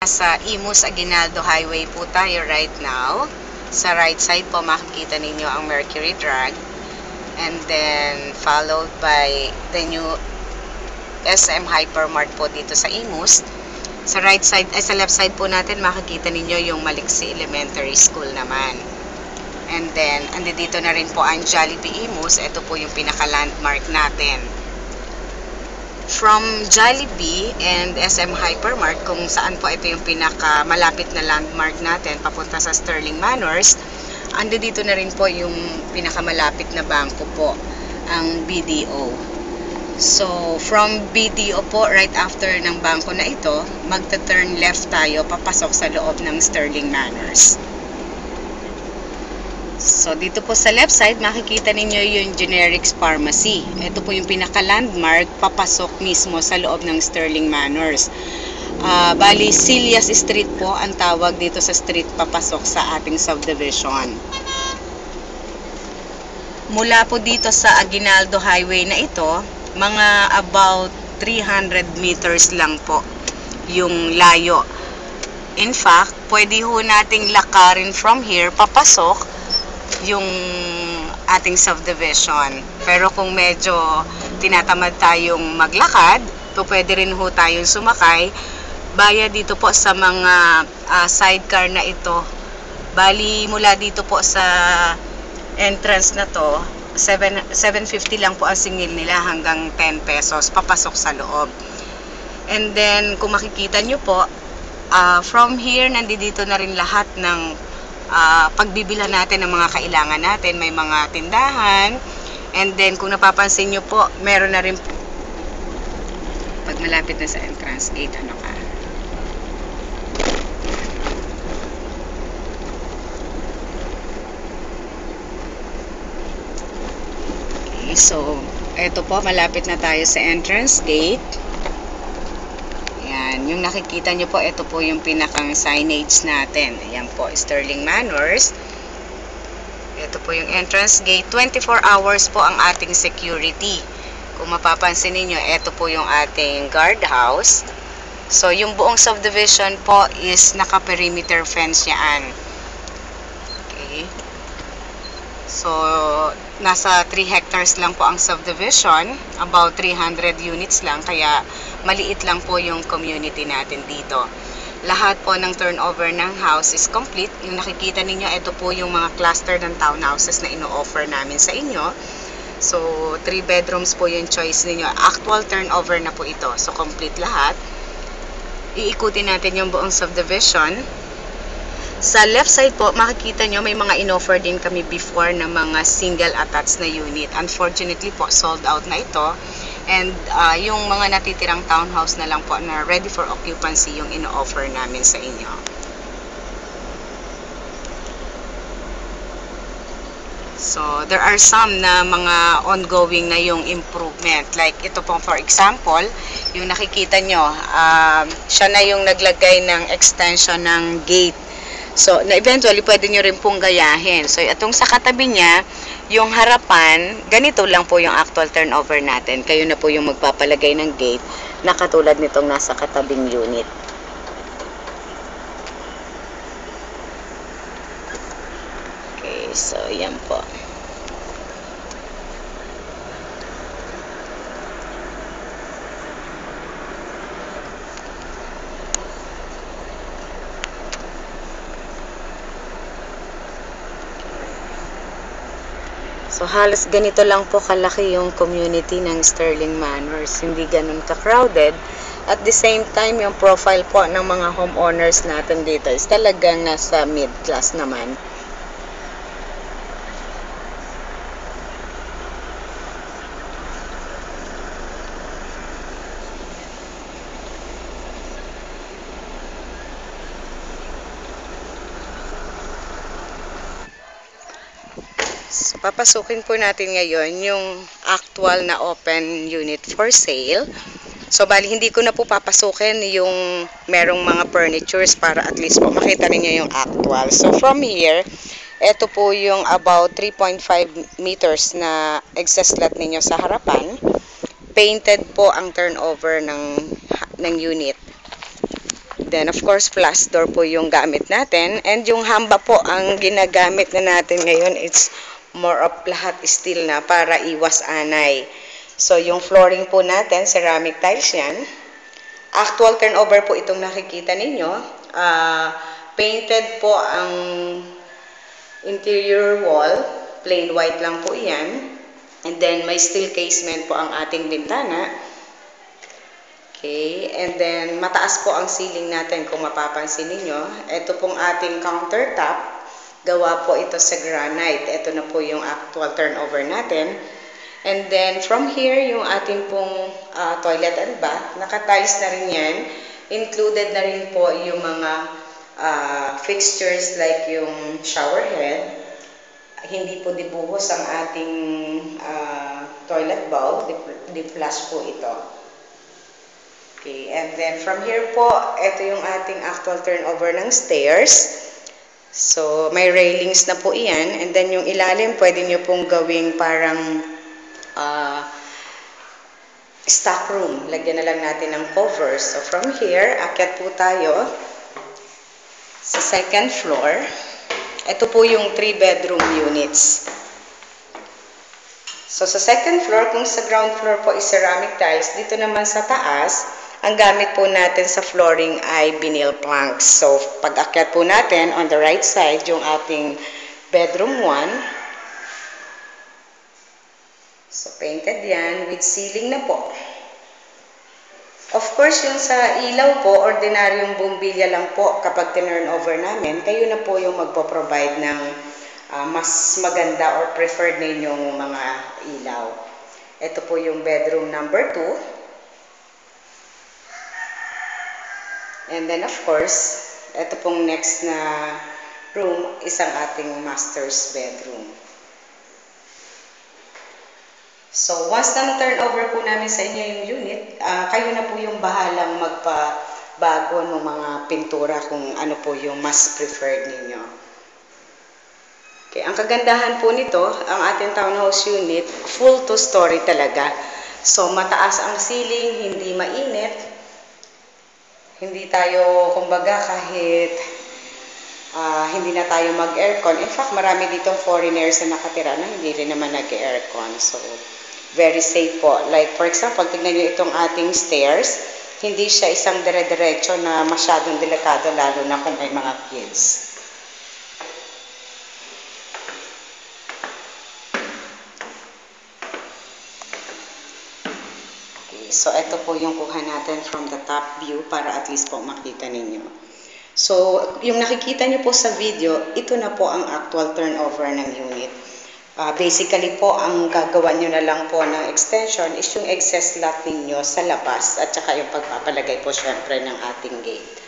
Sa Imus Aguinaldo Highway po tayo right now. Sa right side po makikita ninyo ang Mercury Drug. And then followed by the new SM Hypermart po dito sa Imus. Sa right side, sa left side po natin makikita ninyo yung Maliksi Elementary School naman. And then andito na rin po ang Jollibee Imus. Ito po yung pinaka-landmark natin. From Jollibee and SM Hypermart, kung saan po ito yung pinaka-malapit na landmark natin papunta sa Sterling Manors, dito na rin po yung pinaka-malapit na bangko po, ang BDO. So, from BDO po, right after ng bangko na ito, magta-turn left tayo papasok sa loob ng Sterling Manors. So, dito po sa left side, makikita ninyo yung Generics Pharmacy. Ito po yung pinaka-landmark, papasok mismo sa loob ng Sterling Manors. Bali, Silias Street po ang tawag dito sa street papasok sa ating subdivision. Mula po dito sa Aguinaldo Highway na ito, mga about 300 meters lang po yung layo. In fact, pwede ho nating lakarin from here, papasok yung ating subdivision. Pero kung medyo tinatamad tayong maglakad, pwede rin ho tayong sumakay baya dito po sa mga sidecar na ito. Bali, mula dito po sa entrance na to, 750 lang po ang singil nila hanggang 10 pesos papasok sa loob. And then, kung makikita nyo po, from here, nandito na rin lahat ng pagbibila natin ng mga kailangan natin. May mga tindahan, and then kung napapansin nyo po, meron na rin pag malapit na sa entrance gate, ano ka, okay, so eto po, malapit na tayo sa entrance gate. Yung nakikita nyo po, ito po yung pinakang signage natin. Ayan po, Sterling Manors. Ito po yung entrance gate. 24 hours po ang ating security. Kung mapapansin niyo, ito po yung ating guardhouse. So, yung buong subdivision po is naka-perimeter fence yan. Okay. So, nasa 3 hectares lang po ang subdivision. About 300 units lang. Kaya, maliit lang po yung community natin dito. Lahat po ng turnover ng house is complete. Yung nakikita ninyo, ito po yung mga cluster ng townhouses na ino-offer namin sa inyo. So, 3 bedrooms po yung choice ninyo. Actual turnover na po ito. So, complete lahat. Iikutin natin yung buong subdivision. Sa left side po, makikita nyo, may mga in-offer din kami before na mga single attached na unit. Unfortunately po, sold out na ito. And yung mga natitirang townhouse na lang po na ready for occupancy yung ino-offer namin sa inyo. So, there are some na mga ongoing na yung improvement. Like ito po, for example, yung nakikita nyo, siya na yung naglagay ng extension ng gate. So, na eventually, pwede nyo rin pong gayahin. So, itong sa katabi niya, yung harapan, ganito lang po yung actual turnover natin. Kayo na po yung magpapalagay ng gate na katulad nitong nasa katabing unit. Okay, so yan po. So, halos ganito lang po kalaki yung community ng Sterling Manors. Hindi ganun ka-crowded. At the same time, yung profile po ng mga homeowners natin dito is talagang nasa mid-class naman. So, papasukin po natin ngayon yung actual na open unit for sale. So, bali, hindi ko na po papasukin yung merong mga furnitures para at least po makita ninyo yung actual. So, from here, ito po yung about 3.5 meters na excess lot ninyo sa harapan. Painted po ang turnover ng unit. Then, of course, flash door po yung gamit natin. And yung hamba po, ang ginagamit na natin ngayon, it's more of lahat steel na para iwas anay. So, yung flooring po natin, ceramic tiles yan. Actual turnover po itong nakikita ninyo. Painted po ang interior wall. Plain white lang po yan. And then, may steel casement po ang ating bintana. Okay, and then mataas po ang ceiling natin kung mapapansin ninyo. Ito pong ating countertop, gawa po ito sa granite. Ito na po yung actual turnover natin. And then from here, yung ating pong toilet and bath, naka-tiles na rin yan. Included na rin po yung mga fixtures like yung shower head. Hindi po dibuhos ang ating toilet bowl, di-flush po ito. Okay, and then from here po, ito yung ating actual turnover ng stairs. So, may railings na po iyan. And then yung ilalim, pwede nyo pong gawing parang stock room. Lagyan na lang natin ng covers. So, from here, akyat po tayo sa second floor. Ito po yung 3-bedroom units. So, sa second floor, kung sa ground floor po is ceramic tiles, dito naman sa taas, ang gamit po natin sa flooring ay vinyl planks. So, pag-akyat po natin, on the right side, yung ating bedroom 1. So, painted yan with ceiling na po. Of course, yung sa ilaw po, ordinaryong bumbilya lang po kapag tinurn over namin, kayo na po yung magpo-provide ng mas maganda or preferred ninyong mga ilaw. Ito po yung bedroom number 2. And then, of course, ito pong next na room, isang ating master's bedroom. So, once na turn over po namin sa inyo yung unit, kayo na po yung bahalang magpabago ng mga pintura kung ano po yung mas preferred ninyo. Okay, ang kagandahan po nito, ang ating townhouse unit, full 2-story talaga. So, mataas ang ceiling, hindi mainit. Hindi tayo, kumbaga, kahit hindi na tayo mag-aircon. In fact, marami ditong foreigners na nakatira na hindi rin naman nag-aircon. So, very safe po. Like, for example, tignan nyo itong ating stairs. Hindi siya isang dire-diretso na masyadong delikado, lalo na kung may mga kids. So, ito po yung kuha natin from the top view para at least po makita ninyo. So, yung nakikita nyo po sa video, ito na po ang actual turnover ng unit. Basically po, ang gagawa nyo na lang po ng extension is yung excess lot ninyo sa labas at saka yung pagpapalagay po syempre ng ating gate.